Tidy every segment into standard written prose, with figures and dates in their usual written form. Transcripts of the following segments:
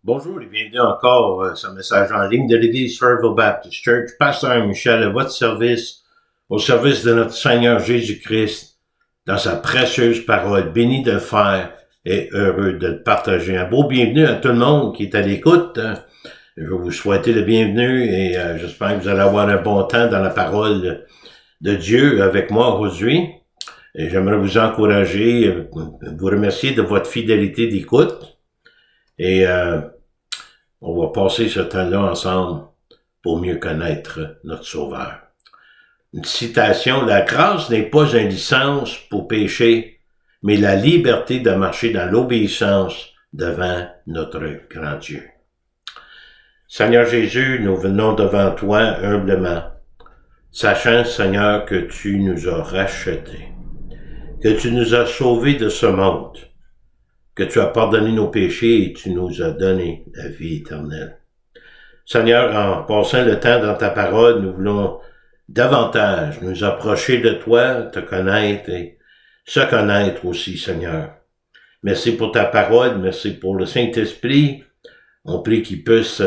Bonjour et bienvenue encore à ce message en ligne de l'Église Fairville Baptist Church. Pasteur Michel, à votre service, au service de notre Seigneur Jésus-Christ, dans sa précieuse parole, béni de le faire et heureux de le partager. Un beau bienvenue à tout le monde qui est à l'écoute. Je vais vous souhaiter le bienvenu et j'espère que vous allez avoir un bon temps dans la parole de Dieu avec moi aujourd'hui. Et j'aimerais vous encourager, vous remercier de votre fidélité d'écoute. Et on va passer ce temps-là ensemble pour mieux connaître notre Sauveur. Une citation, la grâce n'est pas une licence pour pécher, mais la liberté de marcher dans l'obéissance devant notre grand Dieu. Seigneur Jésus, nous venons devant toi humblement, sachant, Seigneur, que tu nous as rachetés, que tu nous as sauvés de ce monde, que tu as pardonné nos péchés et tu nous as donné la vie éternelle. Seigneur, en passant le temps dans ta parole, nous voulons davantage nous approcher de toi, te connaître et se connaître aussi, Seigneur. Merci pour ta parole, merci pour le Saint-Esprit. On prie qu'il puisse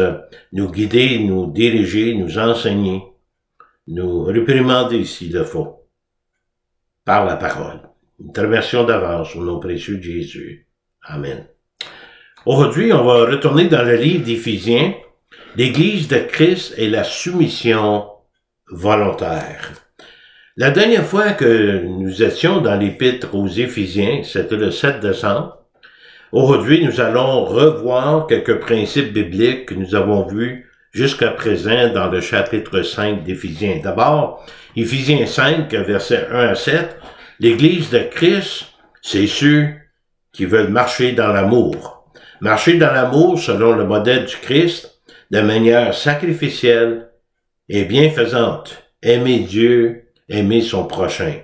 nous guider, nous diriger, nous enseigner, nous réprimander s'il le faut, par la parole. Nous te remercions d'avance au nom précieux de Jésus. Amen. Aujourd'hui, on va retourner dans le livre d'Éphésiens, l'Église de Christ et la soumission volontaire. La dernière fois que nous étions dans l'Épître aux Éphésiens, c'était le 7 décembre. Aujourd'hui, nous allons revoir quelques principes bibliques que nous avons vus jusqu'à présent dans le chapitre 5 d'Éphésiens. D'abord, Éphésiens 5, versets 1 à 7, l'Église de Christ, c'est ceux qui veulent marcher dans l'amour. Marcher dans l'amour selon le modèle du Christ, de manière sacrificielle et bienfaisante. Aimer Dieu, aimer son prochain.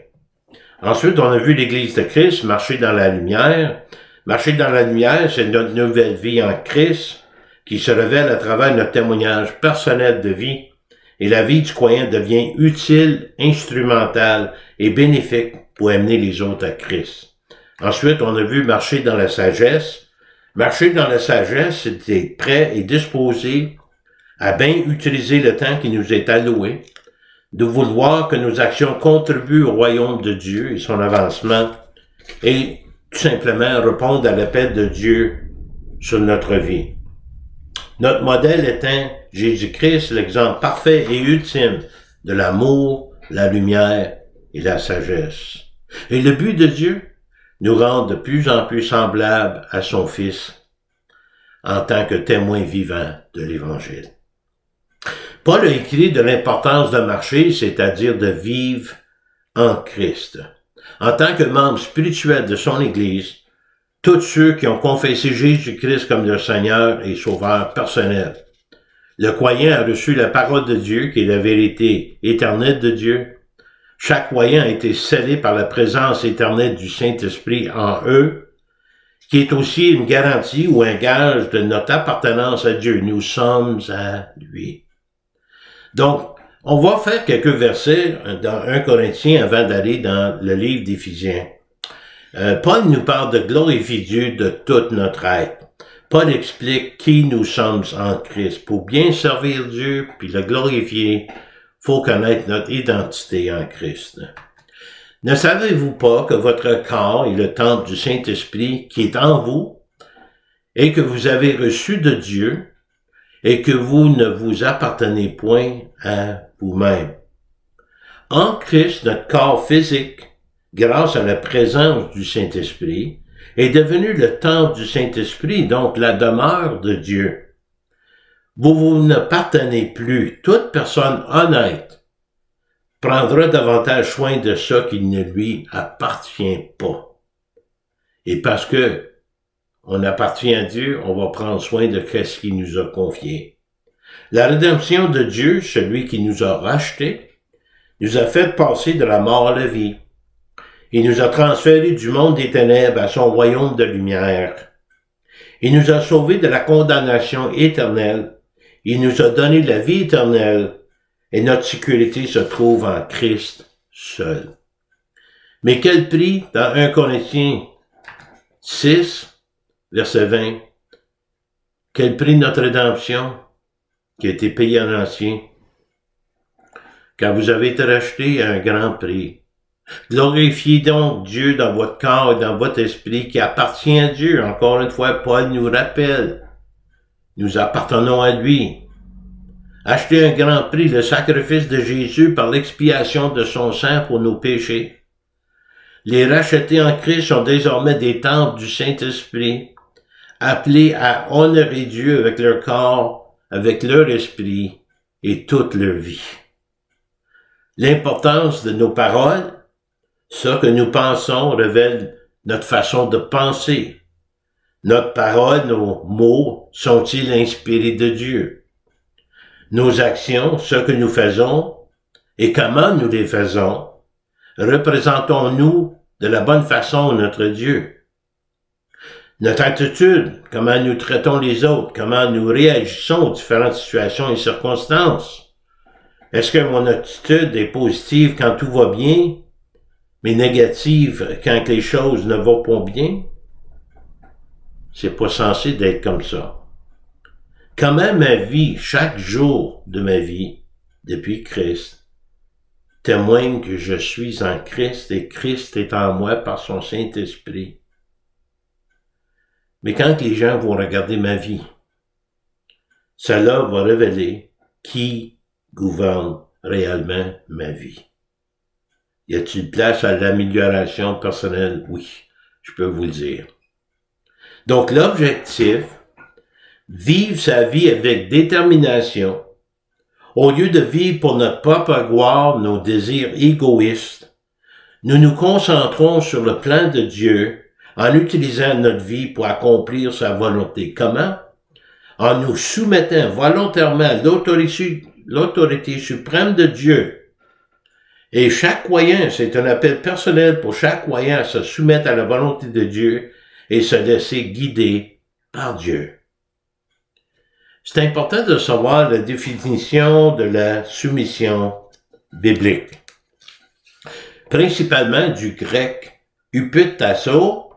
Ensuite, on a vu l'Église de Christ marcher dans la lumière. Marcher dans la lumière, c'est notre nouvelle vie en Christ qui se révèle à travers notre témoignage personnel de vie. Et la vie du croyant devient utile, instrumentale et bénéfique pour amener les autres à Christ. Ensuite, on a vu marcher dans la sagesse. Marcher dans la sagesse, c'est être prêt et disposé à bien utiliser le temps qui nous est alloué, de vouloir que nos actions contribuent au royaume de Dieu et son avancement, et tout simplement répondre à l'appel de Dieu sur notre vie. Notre modèle étant Jésus-Christ, l'exemple parfait et ultime de l'amour, la lumière et la sagesse. Et le but de Dieu, nous rendre de plus en plus semblables à son Fils en tant que témoin vivant de l'Évangile. Paul a écrit de l'importance de marcher, c'est-à-dire de vivre en Christ. En tant que membre spirituel de son Église, tous ceux qui ont confessé Jésus-Christ comme leur Seigneur et Sauveur personnel. Le croyant a reçu la parole de Dieu, qui est la vérité éternelle de Dieu. Chaque croyant a été scellé par la présence éternelle du Saint-Esprit en eux, qui est aussi une garantie ou un gage de notre appartenance à Dieu. Nous sommes à lui. Donc, on va faire quelques versets dans 1 Corinthiens avant d'aller dans le livre d'Éphésiens. Paul nous parle de glorifier Dieu de toute notre être. Paul explique qui nous sommes en Christ. Pour bien servir Dieu puis le glorifier, faut connaître notre identité en Christ. Ne savez-vous pas que votre corps est le temple du Saint-Esprit qui est en vous et que vous avez reçu de Dieu et que vous ne vous appartenez point à vous-même? En Christ, notre corps physique, grâce à la présence du Saint-Esprit, est devenu le temple du Saint-Esprit, donc la demeure de Dieu. Vous n'appartenez plus. Toute personne honnête prendra davantage soin de ça qui ne lui appartient pas. Et parce que on appartient à Dieu, on va prendre soin de ce qu'il nous a confié. La rédemption de Dieu, celui qui nous a rachetés, nous a fait passer de la mort à la vie. Il nous a transférés du monde des ténèbres à son royaume de lumière. Il nous a sauvés de la condamnation éternelle. Il nous a donné la vie éternelle et notre sécurité se trouve en Christ seul. Mais quel prix dans 1 Corinthiens 6, verset 20. Quel prix notre rédemption qui a été payé en ancien? Car vous avez été rachetés à un grand prix. Glorifiez donc Dieu dans votre corps et dans votre esprit qui appartient à Dieu. Encore une fois, Paul nous rappelle. Nous appartenons à lui. Achetez un grand prix, le sacrifice de Jésus par l'expiation de son sang pour nos péchés. Les rachetés en Christ sont désormais des temples du Saint-Esprit, appelés à honorer Dieu avec leur corps, avec leur esprit et toute leur vie. L'importance de nos paroles, ce que nous pensons révèle notre façon de penser. Notre parole, nos mots, sont-ils inspirés de Dieu? Nos actions, ce que nous faisons et comment nous les faisons, représentons-nous de la bonne façon notre Dieu? Notre attitude, comment nous traitons les autres, comment nous réagissons aux différentes situations et circonstances. Est-ce que mon attitude est positive quand tout va bien, mais négative quand les choses ne vont pas bien? C'est pas censé d'être comme ça. Comment ma vie, chaque jour de ma vie, depuis Christ, témoigne que je suis en Christ et Christ est en moi par son Saint-Esprit. Mais quand les gens vont regarder ma vie, cela va révéler qui gouverne réellement ma vie. Y a-t-il place à l'amélioration personnelle? Oui, je peux vous le dire. Donc l'objectif, vivre sa vie avec détermination, au lieu de vivre pour notre propre gloire, nos désirs égoïstes, nous nous concentrons sur le plan de Dieu en utilisant notre vie pour accomplir sa volonté. Comment? En nous soumettant volontairement à l'autorité suprême de Dieu. Et chaque croyant, c'est un appel personnel pour chaque croyant à se soumettre à la volonté de Dieu et se laisser guider par Dieu. C'est important de savoir la définition de la soumission biblique. Principalement du grec uputasso,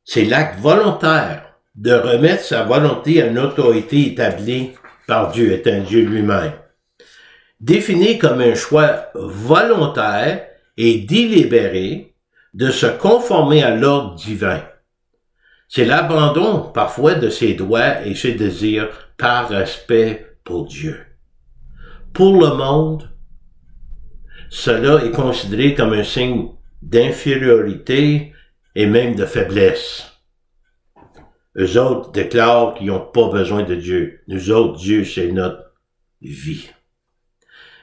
c'est l'acte volontaire de remettre sa volonté à une autorité établie par Dieu, étant Dieu lui-même. Défini comme un choix volontaire et délibéré de se conformer à l'ordre divin. C'est l'abandon parfois de ses droits et ses désirs par respect pour Dieu. Pour le monde, cela est considéré comme un signe d'infériorité et même de faiblesse. Eux autres déclarent qu'ils n'ont pas besoin de Dieu. Nous autres, Dieu, c'est notre vie.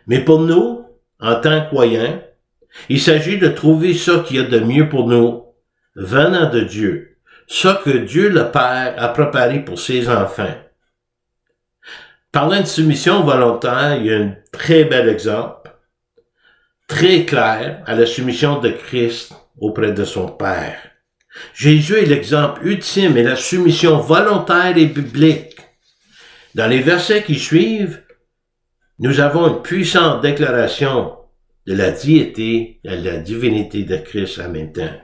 Mais pour nous, en tant que croyants, il s'agit de trouver ce qu'il y a de mieux pour nous, venant de Dieu, ce que Dieu le Père a préparé pour ses enfants. Parlant de soumission volontaire, il y a un très bel exemple, très clair, à la soumission de Christ auprès de son Père. Jésus est l'exemple ultime et la soumission volontaire et biblique. Dans les versets qui suivent, nous avons une puissante déclaration de la diété et de la divinité de Christ en même temps.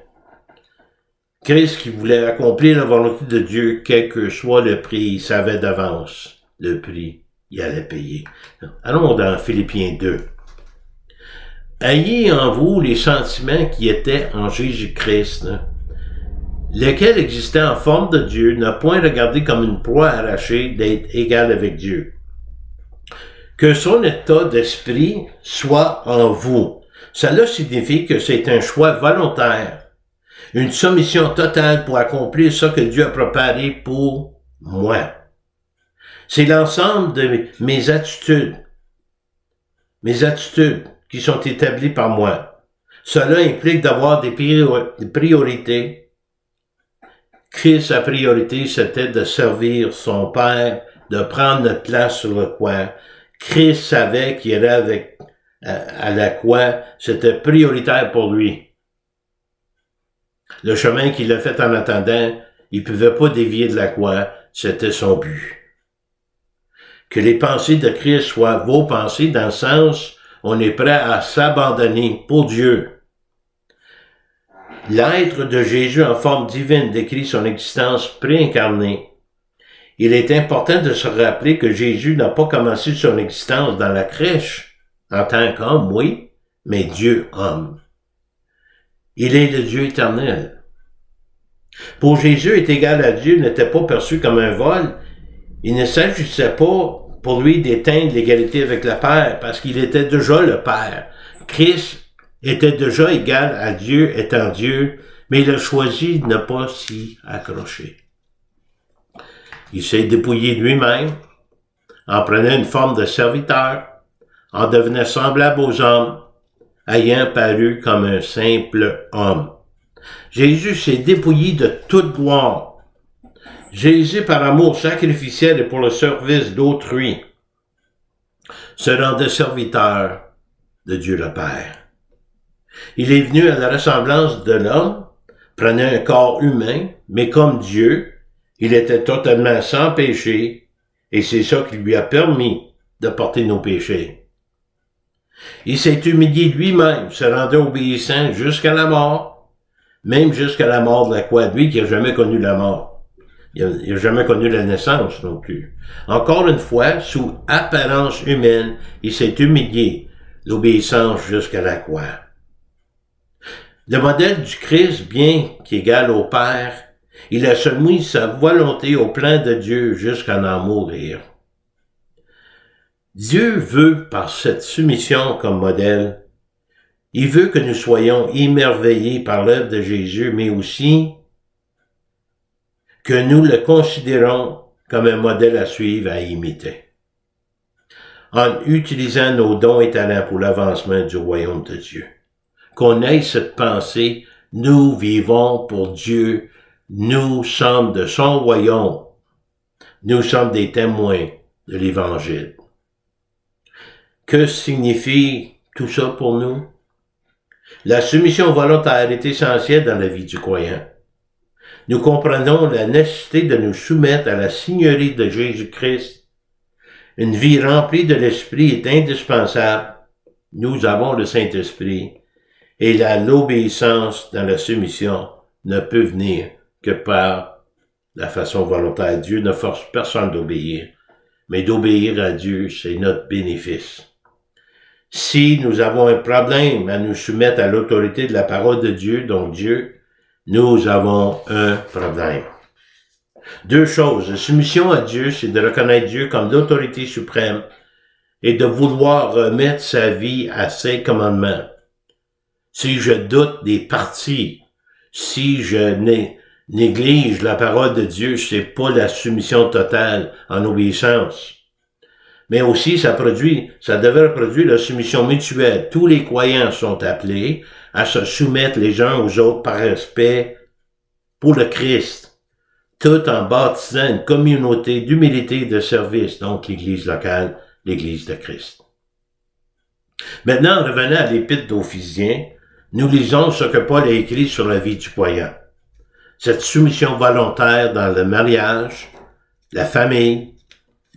Christ qui voulait accomplir la volonté de Dieu, quel que soit le prix, il savait d'avance le prix, il allait payer. Allons dans Philippiens 2. Ayez en vous les sentiments qui étaient en Jésus-Christ, lesquels existaient en forme de Dieu, n'a point regardé comme une proie arrachée d'être égal avec Dieu. Que son état d'esprit soit en vous. Cela signifie que c'est un choix volontaire, une soumission totale pour accomplir ce que Dieu a préparé pour moi. C'est l'ensemble de mes attitudes qui sont établies par moi. Cela implique d'avoir des priorités. Christ, sa priorité, c'était de servir son Père, de prendre notre place sur le coin. Christ savait qu'il irait à la croix, c'était prioritaire pour lui. Le chemin qu'il a fait en attendant, il ne pouvait pas dévier de la croix, c'était son but. Que les pensées de Christ soient vos pensées dans le sens, on est prêt à s'abandonner pour Dieu. L'être de Jésus en forme divine décrit son existence préincarnée. il est important de se rappeler que Jésus n'a pas commencé son existence dans la crèche, en tant qu'homme, oui, mais Dieu homme. Il est le Dieu éternel. Pour Jésus, être égal à Dieu n'était pas perçu comme un vol. Il ne s'agissait pas pour lui d'éteindre l'égalité avec le Père, parce qu'il était déjà le Père. Christ était déjà égal à Dieu, étant Dieu, mais il a choisi de ne pas s'y accrocher. Il s'est dépouillé lui-même, en prenant une forme de serviteur, en devenant semblable aux hommes, ayant paru comme un simple homme. Jésus s'est dépouillé de toute gloire. Jésus, par amour sacrificiel et pour le service d'autrui, se rendait serviteur de Dieu le Père. Il est venu à la ressemblance de l'homme, prenant un corps humain, mais comme Dieu, il était totalement sans péché, et c'est ça qui lui a permis de porter nos péchés. Il s'est humilié lui-même, se rendant obéissant jusqu'à la mort, même jusqu'à la mort de la croix, lui qui n'a jamais connu la mort. Il n'a jamais connu la naissance non plus. Encore une fois, sous apparence humaine, il s'est humilié, l'obéissance jusqu'à la croix. Le modèle du Christ, bien qu'égal au Père, il a soumis sa volonté au plan de Dieu jusqu'à en mourir. Dieu veut, par cette soumission comme modèle, il veut que nous soyons émerveillés par l'œuvre de Jésus, mais aussi que nous le considérons comme un modèle à suivre, à imiter, en utilisant nos dons et talents pour l'avancement du royaume de Dieu. Qu'on ait cette pensée, nous vivons pour Dieu, nous sommes de son royaume, nous sommes des témoins de l'Évangile. Que signifie tout ça pour nous? La soumission volontaire est essentielle dans la vie du croyant. Nous comprenons la nécessité de nous soumettre à la seigneurie de Jésus-Christ. Une vie remplie de l'Esprit est indispensable. Nous avons le Saint-Esprit. Et l'obéissance dans la soumission ne peut venir que par la façon volontaire. Dieu ne force personne d'obéir, mais d'obéir à Dieu, c'est notre bénéfice. Si nous avons un problème à nous soumettre à l'autorité de la parole de Dieu, donc Dieu, nous avons un problème. Deux choses. La soumission à Dieu, c'est de reconnaître Dieu comme l'autorité suprême et de vouloir remettre sa vie à ses commandements. Si je doute des parties, si je néglige la parole de Dieu, c'est pas la soumission totale en obéissance. Mais aussi, ça devrait produire la soumission mutuelle. Tous les croyants sont appelés à se soumettre les uns aux autres par respect pour le Christ, tout en bâtissant une communauté d'humilité et de service, donc l'Église locale, l'Église de Christ. Maintenant, revenant à l'Épître d'Éphésiens, nous lisons ce que Paul a écrit sur la vie du croyant. Cette soumission volontaire dans le mariage, la famille,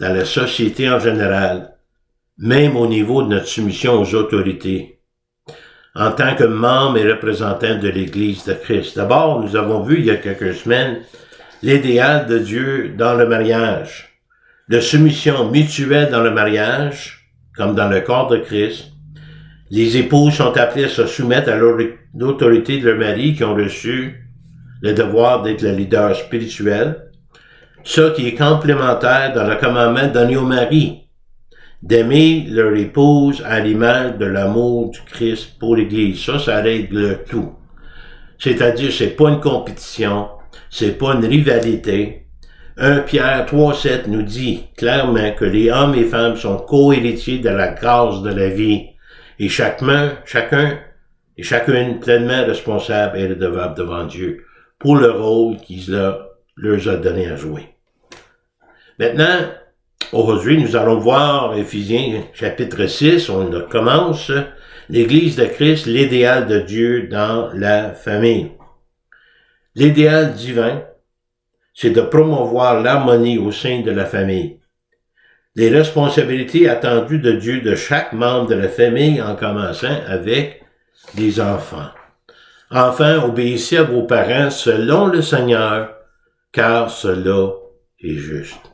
dans la société en général, même au niveau de notre soumission aux autorités, en tant que membres et représentants de l'Église de Christ. D'abord, nous avons vu il y a quelques semaines l'idéal de Dieu dans le mariage, la soumission mutuelle dans le mariage, comme dans le corps de Christ. Les épouses sont appelées à se soumettre à l'autorité de leur mari qui ont reçu le devoir d'être le leader spirituel. Ça qui est complémentaire dans le commandement donné au mari, d'aimer leur épouse à l'image de l'amour du Christ pour l'Église. Ça règle tout. C'est-à-dire, c'est pas une compétition, c'est pas une rivalité. 1 Pierre 3,7 nous dit clairement que les hommes et femmes sont co-héritiers de la grâce de la vie et chacun et chacune pleinement responsable et redevable devant Dieu pour le rôle qu'il leur a donné à jouer. Maintenant, aujourd'hui, nous allons voir Éphésiens chapitre 6, on commence l'Église de Christ, l'idéal de Dieu dans la famille. L'idéal divin, c'est de promouvoir l'harmonie au sein de la famille. Les responsabilités attendues de Dieu de chaque membre de la famille, en commençant avec les enfants. Enfants, obéissez à vos parents selon le Seigneur, car cela est juste.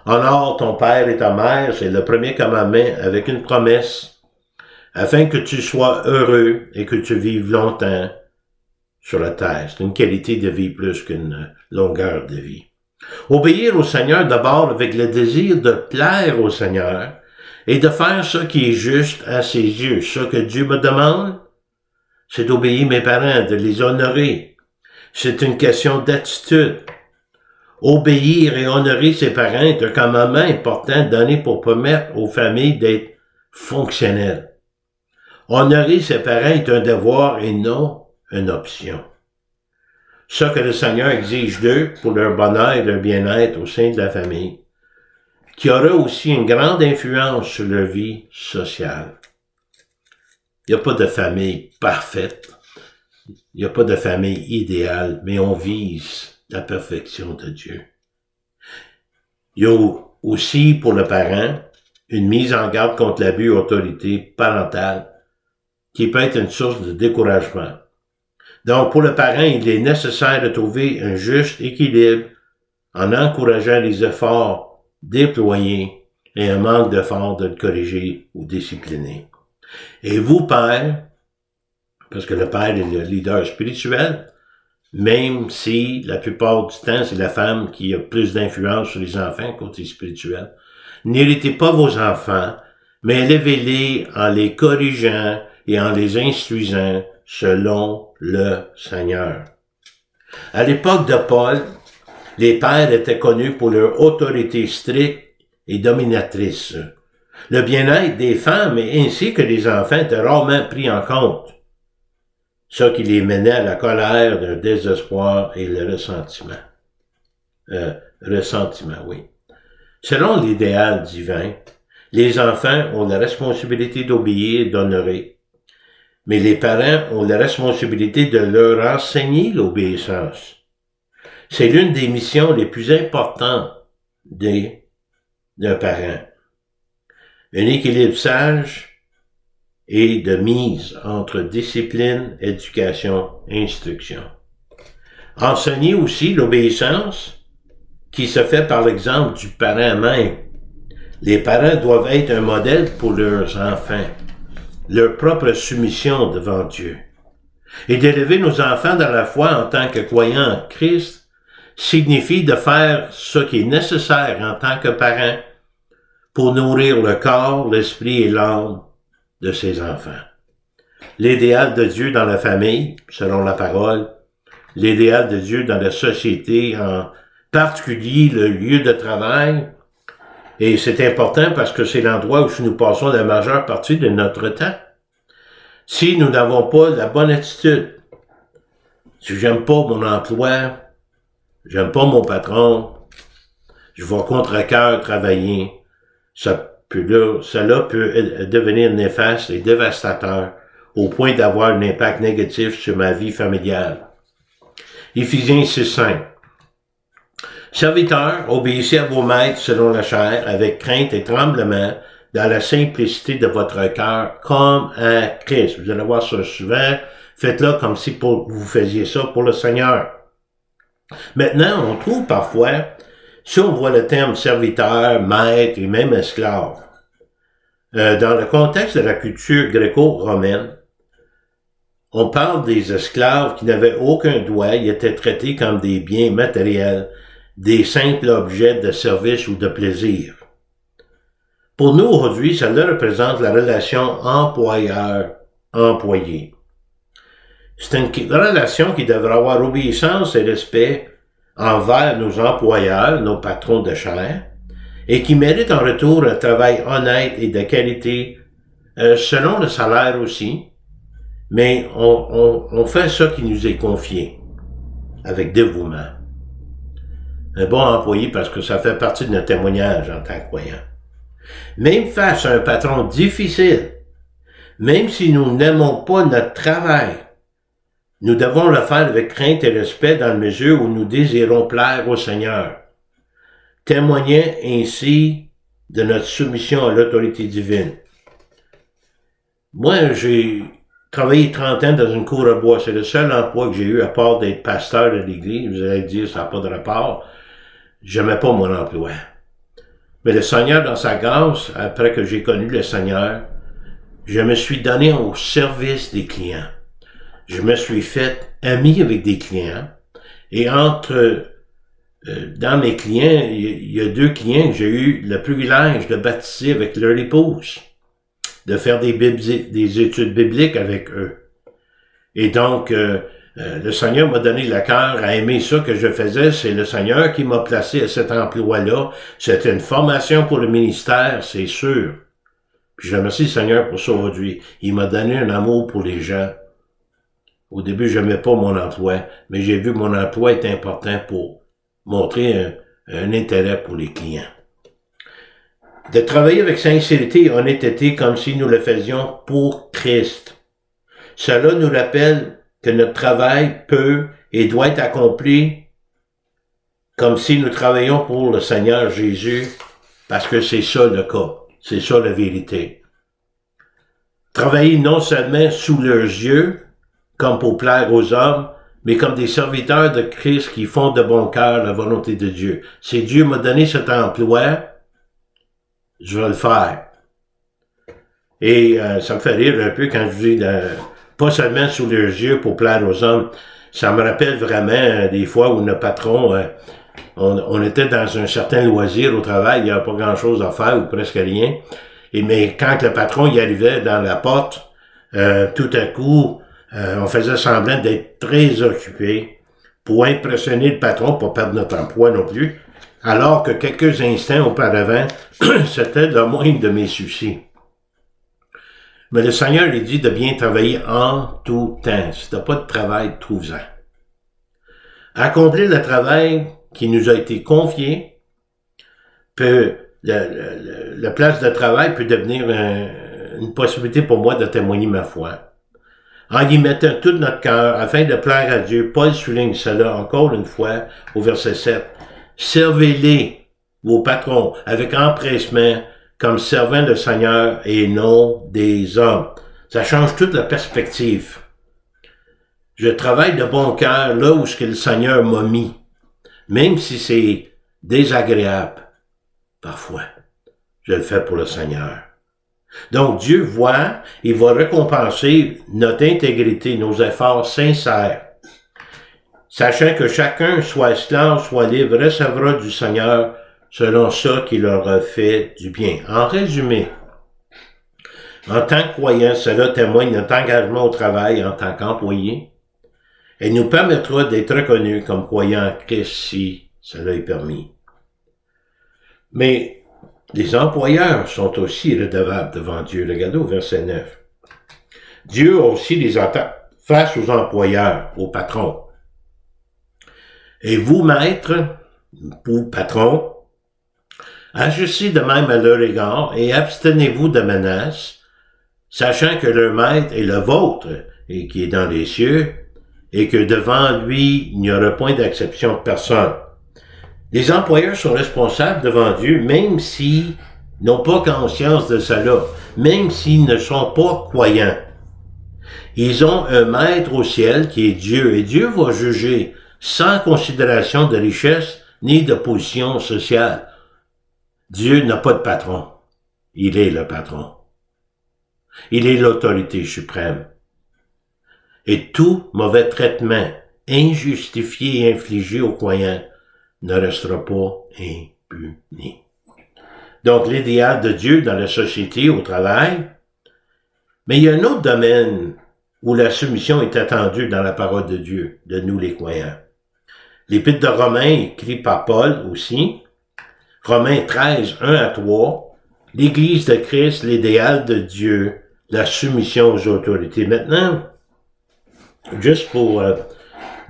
Honore ton père et ta mère, c'est le premier commandement avec une promesse, afin que tu sois heureux et que tu vives longtemps sur la terre. C'est une qualité de vie plus qu'une longueur de vie. Obéir au Seigneur d'abord avec le désir de plaire au Seigneur et de faire ce qui est juste à ses yeux. Ce que Dieu me demande, c'est d'obéir mes parents, de les honorer. C'est une question d'attitude. Obéir et honorer ses parents est un commandement important donné pour permettre aux familles d'être fonctionnelles. Honorer ses parents est un devoir et non une option. Ce que le Seigneur exige d'eux pour leur bonheur et leur bien-être au sein de la famille, qui aura aussi une grande influence sur leur vie sociale. Il n'y a pas de famille parfaite, il n'y a pas de famille idéale, mais on vise la perfection de Dieu. Il y a aussi pour le parent une mise en garde contre l'abus d'autorité parentale qui peut être une source de découragement. Donc, pour le parent, il est nécessaire de trouver un juste équilibre en encourageant les efforts déployés et un manque d'efforts de le corriger ou discipliner. Et vous, père, parce que le père est le leader spirituel, même si la plupart du temps, c'est la femme qui a plus d'influence sur les enfants côté spirituel, n'héritez pas vos enfants, mais élevez-les en les corrigeant et en les instruisant selon le Seigneur. À l'époque de Paul, les pères étaient connus pour leur autorité stricte et dominatrice. Le bien-être des femmes ainsi que des enfants était rarement pris en compte, ce qui les menait à la colère, le désespoir et le ressentiment. Oui. Selon l'idéal divin, les enfants ont la responsabilité d'obéir et d'honorer, mais les parents ont la responsabilité de leur enseigner l'obéissance. C'est l'une des missions les plus importantes d'un parent. Un équilibre sage et de mise entre discipline, éducation et instruction. Enseigner aussi l'obéissance qui se fait par l'exemple du parent même. Les parents doivent être un modèle pour leurs enfants, leur propre soumission devant Dieu. Et d'élever nos enfants dans la foi en tant que croyants en Christ signifie de faire ce qui est nécessaire en tant que parent pour nourrir le corps, l'esprit et l'âme de ses enfants. L'idéal de Dieu dans la famille, selon la parole, l'idéal de Dieu dans la société, en particulier le lieu de travail, et c'est important parce que c'est l'endroit où nous passons la majeure partie de notre temps. Si nous n'avons pas la bonne attitude, si j'aime pas mon emploi, j'aime pas mon patron, je vais contre cœur travailler, cela peut devenir néfaste et dévastateur au point d'avoir un impact négatif sur ma vie familiale. Éphésiens 6:5. Serviteurs, obéissez à vos maîtres selon la chair, avec crainte et tremblement, dans la simplicité de votre cœur, comme à Christ. Vous allez voir ça souvent. Faites-le comme si vous faisiez ça pour le Seigneur. Maintenant, on trouve parfois, si on voit le terme serviteur, maître et même esclave, dans le contexte de la culture gréco-romaine, on parle des esclaves qui n'avaient aucun droit, ils étaient traités comme des biens matériels, des simples objets de service ou de plaisir. Pour nous, aujourd'hui, cela représente la relation employeur-employé. C'est une relation qui devrait avoir obéissance et respect envers nos employeurs, nos patrons de chair, et qui mérite en retour un travail honnête et de qualité, selon le salaire aussi, mais on fait ce qui nous est confié, avec dévouement. Un bon employé parce que ça fait partie de notre témoignage en tant que croyant. Même face à un patron difficile, même si nous n'aimons pas notre travail, nous devons le faire avec crainte et respect dans la mesure où nous désirons plaire au Seigneur, témoignant ainsi de notre soumission à l'autorité divine. Moi, j'ai travaillé 30 ans dans une cour à bois. C'est le seul emploi que j'ai eu à part d'être pasteur de l'église. Vous allez dire, ça n'a pas de rapport. J'aimais pas mon emploi. Mais le Seigneur, dans sa grâce, après que j'ai connu le Seigneur, je me suis donné au service des clients. Je me suis fait ami avec des clients. Et dans mes clients, il y a 2 clients que j'ai eu le privilège de baptiser avec leur épouse, de faire des études bibliques avec eux. Et donc, le Seigneur m'a donné le cœur à aimer ça que je faisais. C'est le Seigneur qui m'a placé à cet emploi-là. C'était une formation pour le ministère, c'est sûr. Puis je remercie le Seigneur pour ça aujourd'hui. Il m'a donné un amour pour les gens. Au début, je n'aimais pas mon emploi, mais j'ai vu que mon emploi est important pour montrer un intérêt pour les clients. De travailler avec sincérité et honnêteté comme si nous le faisions pour Christ. Cela nous rappelle que notre travail peut et doit être accompli comme si nous travaillions pour le Seigneur Jésus, parce que c'est ça le cas, c'est ça la vérité. Travailler non seulement sous leurs yeux, comme pour plaire aux hommes, mais comme des serviteurs de Christ qui font de bon cœur la volonté de Dieu. Si Dieu m'a donné cet emploi, je vais le faire. Et ça me fait rire un peu quand je dis pas seulement sous leurs yeux pour plaire aux hommes. Ça me rappelle vraiment des fois où notre patron, on était dans un certain loisir au travail, il n'y avait pas grand-chose à faire ou presque rien. Mais quand le patron y arrivait dans la porte, tout à coup, on faisait semblant d'être très occupé pour impressionner le patron, pas perdre notre emploi non plus, alors que quelques instants auparavant, c'était le moindre de mes soucis. Mais le Seigneur lui dit de bien travailler en tout temps. Si tu n'as pas de travail, trouve-en. Accomplir le travail qui nous a été confié la place de travail peut devenir une possibilité pour moi de témoigner ma foi. En y mettant tout notre cœur afin de plaire à Dieu, Paul souligne cela encore une fois au verset 7. Servez-les, vos patrons, avec empressement, comme servant le Seigneur et non des hommes. Ça change toute la perspective. Je travaille de bon cœur là où ce que le Seigneur m'a mis, même si c'est désagréable, parfois. Je le fais pour le Seigneur. Donc Dieu voit, il va récompenser notre intégrité, nos efforts sincères. Sachant que chacun, soit esclave, soit libre, recevra du Seigneur selon ça qui leur a fait du bien. En résumé, en tant que croyant, cela témoigne de notre engagement au travail en tant qu'employé et nous permettra d'être reconnus comme croyants en Christ si cela est permis. Mais les employeurs sont aussi redevables devant Dieu. Regardez au verset 9. Dieu a aussi des attentes face aux employeurs, aux patrons. Et vous, maîtres, ou patrons, agissez de même à leur égard et abstenez-vous de menaces, sachant que leur maître est le vôtre et qui est dans les cieux, et que devant lui, il n'y aura point d'acception de personne. Les employeurs sont responsables devant Dieu, même s'ils n'ont pas conscience de cela, même s'ils ne sont pas croyants. Ils ont un maître au ciel qui est Dieu, et Dieu va juger sans considération de richesse ni de position sociale. Dieu n'a pas de patron. Il est le patron. Il est l'autorité suprême. Et tout mauvais traitement injustifié et infligé aux croyants ne restera pas impuni. Donc, l'idéal de Dieu dans la société, au travail, mais il y a un autre domaine où la soumission est attendue dans la parole de Dieu, de nous les croyants. L'Épître de Romains, écrit par Paul aussi, Romains 13, 1 à 3, l'Église de Christ, l'idéal de Dieu, la soumission aux autorités. Maintenant, juste pour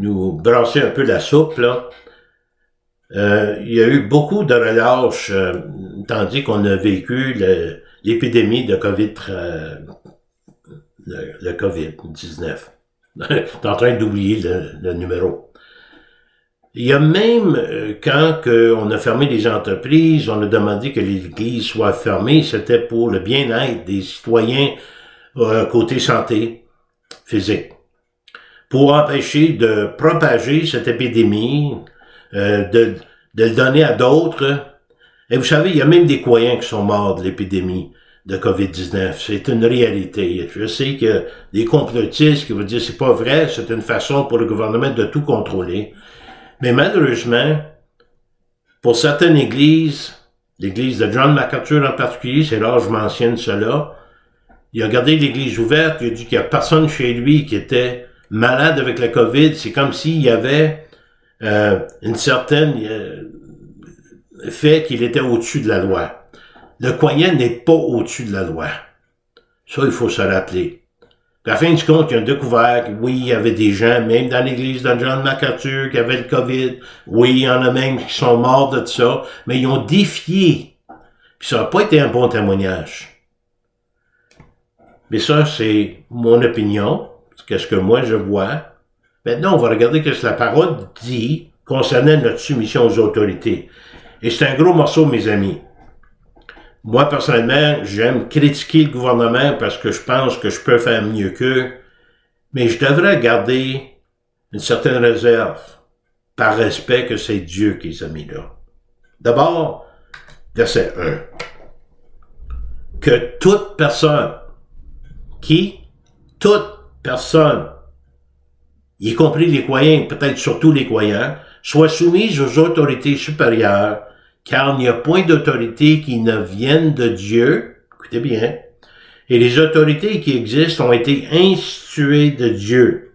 nous brasser un peu la soupe, là, il y a eu beaucoup de relâches, tandis qu'on a vécu l'épidémie de COVID, le COVID-19. T'es en train d'oublier le numéro. Il y a même, quand on a fermé les entreprises, on a demandé que l'Église soit fermée, c'était pour le bien-être des citoyens côté santé physique. Pour empêcher de propager cette épidémie, de le donner à d'autres, Et vous savez, il y a même des croyants qui sont morts de l'épidémie de COVID-19. C'est une réalité. Je sais que des complotistes qui vont dire c'est pas vrai, c'est une façon pour le gouvernement de tout contrôler. Mais malheureusement, pour certaines églises, l'église de John MacArthur en particulier, c'est là que je mentionne cela, il a gardé l'église ouverte, il a dit qu'il n'y a personne chez lui qui était malade avec la COVID. C'est comme s'il y avait une certaine fait qu'il était au-dessus de la loi. Le croyant n'est pas au-dessus de la loi. Ça, il faut se rappeler. À la fin du compte, ils ont découvert que oui, il y avait des gens, même dans l'église de John MacArthur, qui avaient le COVID. Oui, il y en a même qui sont morts de ça, mais ils ont défié. Puis ça n'a pas été un bon témoignage. Mais ça, c'est mon opinion. Qu'est-ce que moi, je vois. Maintenant, on va regarder ce que la parole dit concernant notre soumission aux autorités. Et c'est un gros morceau, mes amis. Moi, personnellement, j'aime critiquer le gouvernement parce que je pense que je peux faire mieux qu'eux, mais je devrais garder une certaine réserve par respect que c'est Dieu qui les a mis là. D'abord, verset 1. Que toute personne, toute personne, y compris les croyants, peut-être surtout les croyants, soit soumise aux autorités supérieures, car il n'y a point d'autorité qui ne vienne de Dieu, écoutez bien, et les autorités qui existent ont été instituées de Dieu.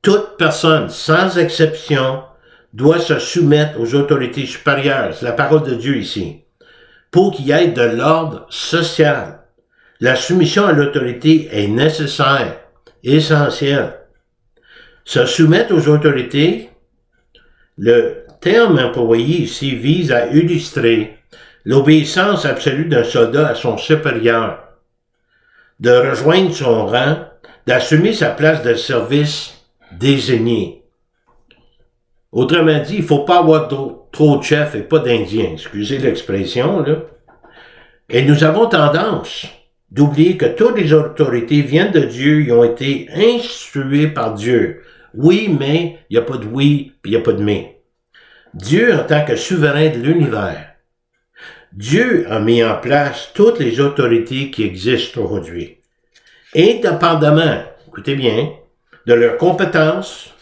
Toute personne, sans exception, doit se soumettre aux autorités supérieures, c'est la parole de Dieu ici, pour qu'il y ait de l'ordre social. La soumission à l'autorité est nécessaire, essentielle. Se soumettre aux autorités, le terme employé ici vise à illustrer l'obéissance absolue d'un soldat à son supérieur, de rejoindre son rang, d'assumer sa place de service désignée. Autrement dit, il ne faut pas avoir trop de chefs et pas d'Indiens, excusez l'expression, là. Et nous avons tendance d'oublier que toutes les autorités viennent de Dieu et ont été instituées par Dieu. Oui, mais il n'y a pas de oui, puis il n'y a pas de mais. Dieu, en tant que souverain de l'univers, Dieu a mis en place toutes les autorités qui existent aujourd'hui, indépendamment, écoutez bien, de leurs compétences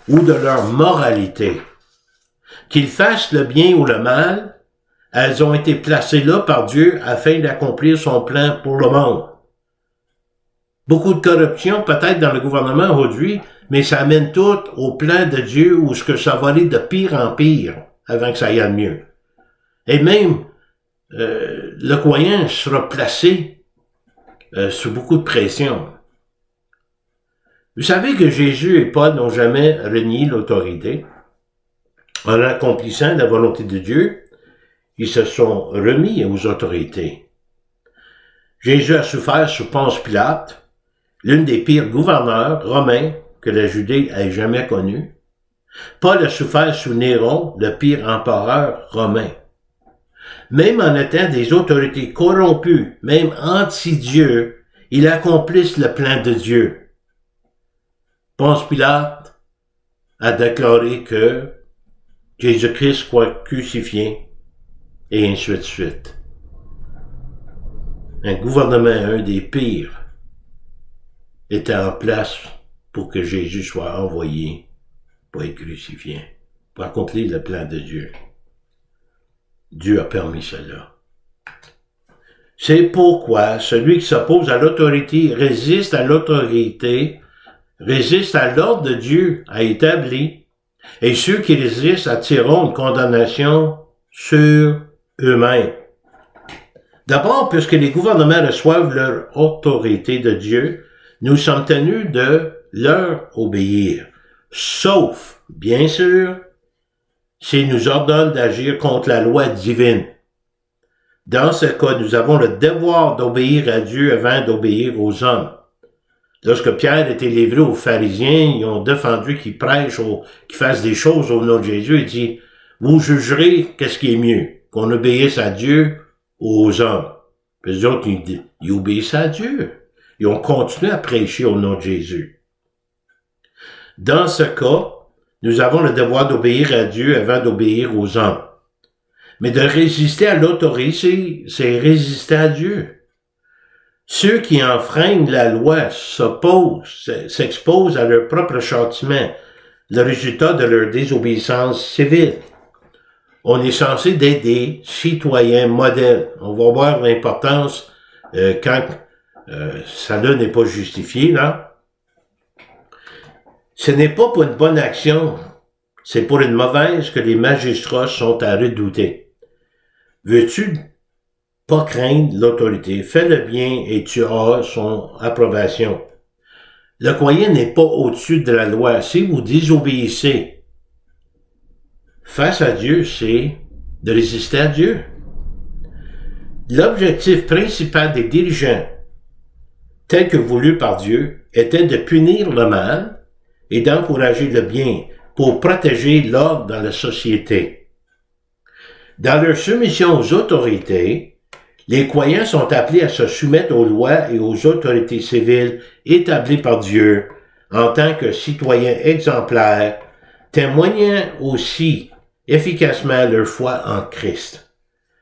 ou de leur moralité. Qu'ils fassent le bien ou le mal, elles ont été placées là par Dieu afin d'accomplir son plan pour le monde. Beaucoup de corruption peut-être dans le gouvernement aujourd'hui, mais ça amène tout au plan de Dieu où ce que ça va aller de pire en pire avant que ça aille mieux. Et même, le croyant sera placé sous beaucoup de pression. Vous savez que Jésus et Paul n'ont jamais renié l'autorité. En accomplissant la volonté de Dieu, ils se sont remis aux autorités. Jésus a souffert sous Ponce Pilate, l'une des pires gouverneurs romains que la Judée ait jamais connue. Paul a souffert sous Néron, le pire empereur romain. Même en étant des autorités corrompues, même anti-Dieu, ils accomplissent le plan de Dieu. Ponce Pilate a déclaré que Jésus-Christ soit crucifié, et ainsi de suite. Un gouvernement, un des pires, était en place pour que Jésus soit envoyé pour être crucifié, pour accomplir le plan de Dieu. Dieu a permis cela. C'est pourquoi celui qui s'oppose à l'autorité résiste à l'autorité, résiste à l'ordre de Dieu a établi, et ceux qui résistent attireront une condamnation sur eux-mêmes. D'abord, puisque les gouvernements reçoivent leur autorité de Dieu, nous sommes tenus de leur obéir. Sauf, bien sûr, s'ils nous ordonnent d'agir contre la loi divine. Dans ce cas, nous avons le devoir d'obéir à Dieu avant d'obéir aux hommes. Lorsque Pierre était livré aux pharisiens, ils ont défendu qu'ils prêchent, qu'ils fassent des choses au nom de Jésus. Il dit, vous jugerez qu'est-ce qui est mieux, qu'on obéisse à Dieu ou aux hommes. Puis les autres, ils obéissent à Dieu. Ils ont continué à prêcher au nom de Jésus. Dans ce cas, nous avons le devoir d'obéir à Dieu avant d'obéir aux hommes. Mais de résister à l'autorité, c'est résister à Dieu. Ceux qui enfreignent la loi s'exposent à leur propre châtiment, le résultat de leur désobéissance civile. On est censé d'être des citoyens modèles. On va voir l'importance quand ça là n'est pas justifié, là. Ce n'est pas pour une bonne action, c'est pour une mauvaise que les magistrats sont à redouter. Veux-tu pas craindre l'autorité? Fais le bien et tu auras son approbation. Le croyant n'est pas au-dessus de la loi. Si vous désobéissez face à Dieu, c'est de résister à Dieu. L'objectif principal des dirigeants, tel que voulu par Dieu, était de punir le mal et d'encourager le bien pour protéger l'ordre dans la société. Dans leur soumission aux autorités, les croyants sont appelés à se soumettre aux lois et aux autorités civiles établies par Dieu en tant que citoyens exemplaires, témoignant aussi efficacement leur foi en Christ,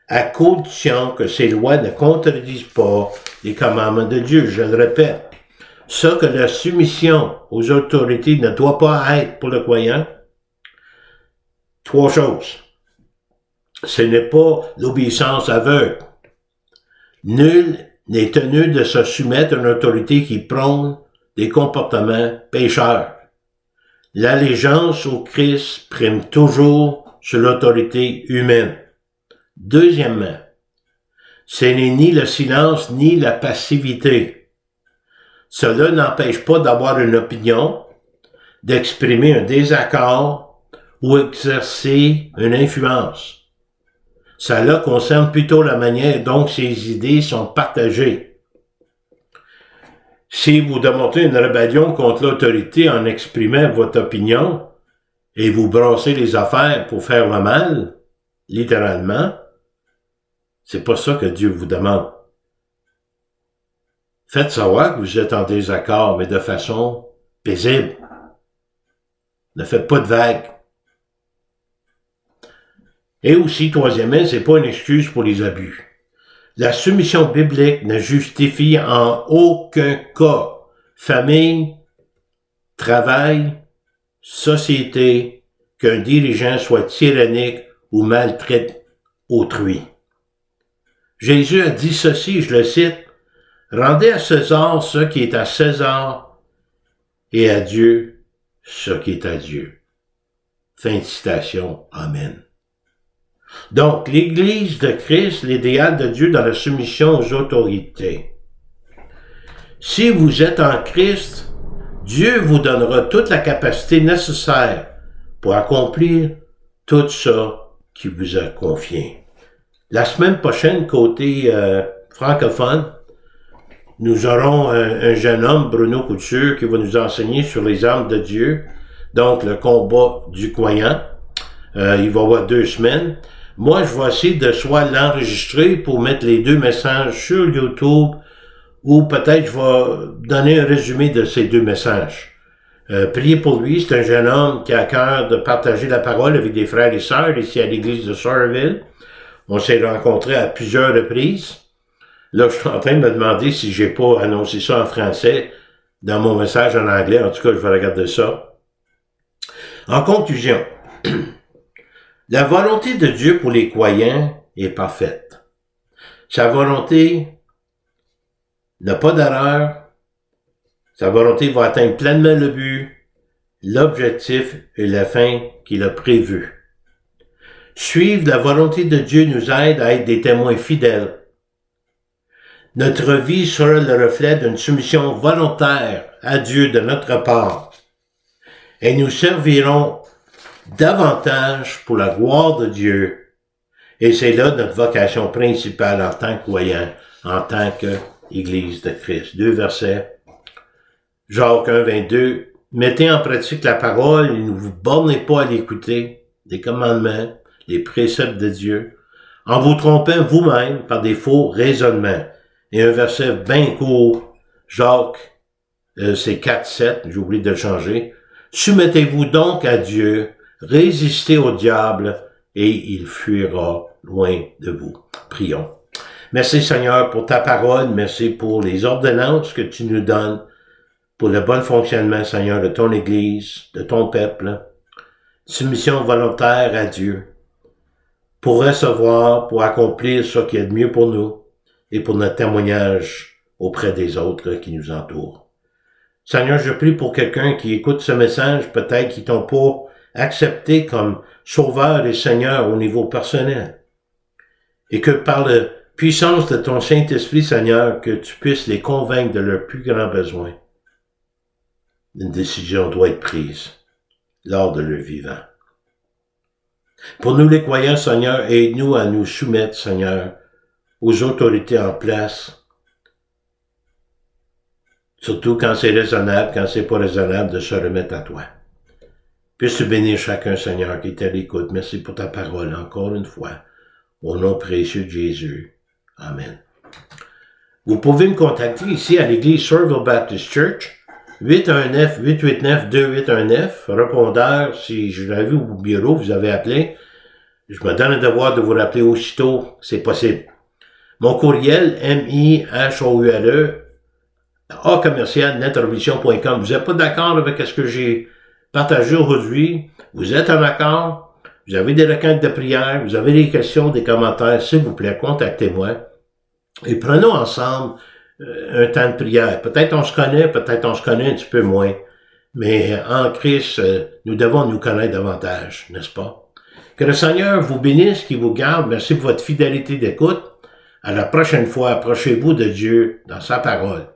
à condition que ces lois ne contredisent pas les commandements de Dieu. Je le répète, ce que la soumission aux autorités ne doit pas être pour le croyant, 3 choses. Ce n'est pas l'obéissance aveugle. Nul n'est tenu de se soumettre à une autorité qui prône des comportements pécheurs. L'allégeance au Christ prime toujours sur l'autorité humaine. Deuxièmement, ce n'est ni le silence ni la passivité. Cela n'empêche pas d'avoir une opinion, d'exprimer un désaccord ou exercer une influence. Cela concerne plutôt la manière dont ces idées sont partagées. Si vous démontrez une rébellion contre l'autorité en exprimant votre opinion et vous brassez les affaires pour faire le mal, littéralement, c'est pas ça que Dieu vous demande. Faites savoir que vous êtes en désaccord, mais de façon paisible. Ne faites pas de vagues. Et aussi, troisièmement, c'est pas une excuse pour les abus. La soumission biblique ne justifie en aucun cas famille, travail, société, qu'un dirigeant soit tyrannique ou maltraite autrui. Jésus a dit ceci, je le cite, « Rendez à César ce qui est à César et à Dieu ce qui est à Dieu. » Fin de citation. Amen. Donc, l'Église de Christ, l'idéal de Dieu dans la soumission aux autorités. Si vous êtes en Christ, Dieu vous donnera toute la capacité nécessaire pour accomplir tout ça qu'il vous a confié. La semaine prochaine, côté francophone, nous aurons un jeune homme, Bruno Couture, qui va nous enseigner sur les armes de Dieu, donc le combat du croyant. Il va y avoir 2 semaines. Moi, je vais essayer de soit l'enregistrer pour mettre les 2 messages sur YouTube, ou peut-être je vais donner un résumé de ces 2 messages. Priez pour lui, c'est un jeune homme qui a à cœur de partager la parole avec des frères et sœurs ici à l'église de Saurville. On s'est rencontrés à plusieurs reprises. Là, je suis en train de me demander si j'ai pas annoncé ça en français dans mon message en anglais. En tout cas, je vais regarder ça. En conclusion, la volonté de Dieu pour les croyants est parfaite. Sa volonté n'a pas d'erreur. Sa volonté va atteindre pleinement le but, l'objectif et la fin qu'il a prévue. Suivre la volonté de Dieu nous aide à être des témoins fidèles. Notre vie sera le reflet d'une soumission volontaire à Dieu de notre part. Et nous servirons davantage pour la gloire de Dieu. Et c'est là notre vocation principale en tant que croyant, en tant qu'Église de Christ. 2 versets. Jacques 1, 22. Mettez en pratique la parole et ne vous bornez pas à l'écouter, les commandements, les préceptes de Dieu, en vous trompant vous-même par des faux raisonnements. Et un verset bien court, Jacques, c'est 4, 7, j'ai oublié de le changer. Soumettez-vous donc à Dieu, résistez au diable, et il fuira loin de vous. Prions. Merci Seigneur pour ta parole, merci pour les ordonnances que tu nous donnes, pour le bon fonctionnement, Seigneur, de ton Église, de ton peuple, soumission volontaire à Dieu, pour recevoir, pour accomplir ce qui est de mieux pour nous et pour notre témoignage auprès des autres qui nous entourent. Seigneur, je prie pour quelqu'un qui écoute ce message, peut-être qui t'ont pas accepté comme Sauveur et Seigneur au niveau personnel, et que par la puissance de ton Saint-Esprit, Seigneur, que tu puisses les convaincre de leurs plus grands besoins. Une décision doit être prise lors de leur vivant. Pour nous les croyants, Seigneur, aide-nous à nous soumettre, Seigneur, aux autorités en place, surtout quand c'est raisonnable, quand c'est pas raisonnable, de se remettre à toi. Puisses-tu bénir chacun, Seigneur, qui est à l'écoute. Merci pour ta parole, encore une fois. Au nom précieux de Jésus. Amen. Vous pouvez me contacter ici à l'église Somerville Baptist Church, 819-889-2819, répondeur, si je l'avais vu au bureau, vous avez appelé. Je me donne le devoir de vous rappeler aussitôt, c'est possible. Mon courriel, mihoule, a-commercial-netrevolution.com. Vous n'êtes pas d'accord avec ce que j'ai partagé aujourd'hui? Vous êtes en accord? Vous avez des requêtes de prière? Vous avez des questions, des commentaires? S'il vous plaît, contactez-moi. Et prenons ensemble un temps de prière. Peut-être on se connaît un petit peu moins. Mais en Christ, nous devons nous connaître davantage, n'est-ce pas? Que le Seigneur vous bénisse, qu'il vous garde. Merci pour votre fidélité d'écoute. À la prochaine fois, approchez-vous de Dieu dans sa parole.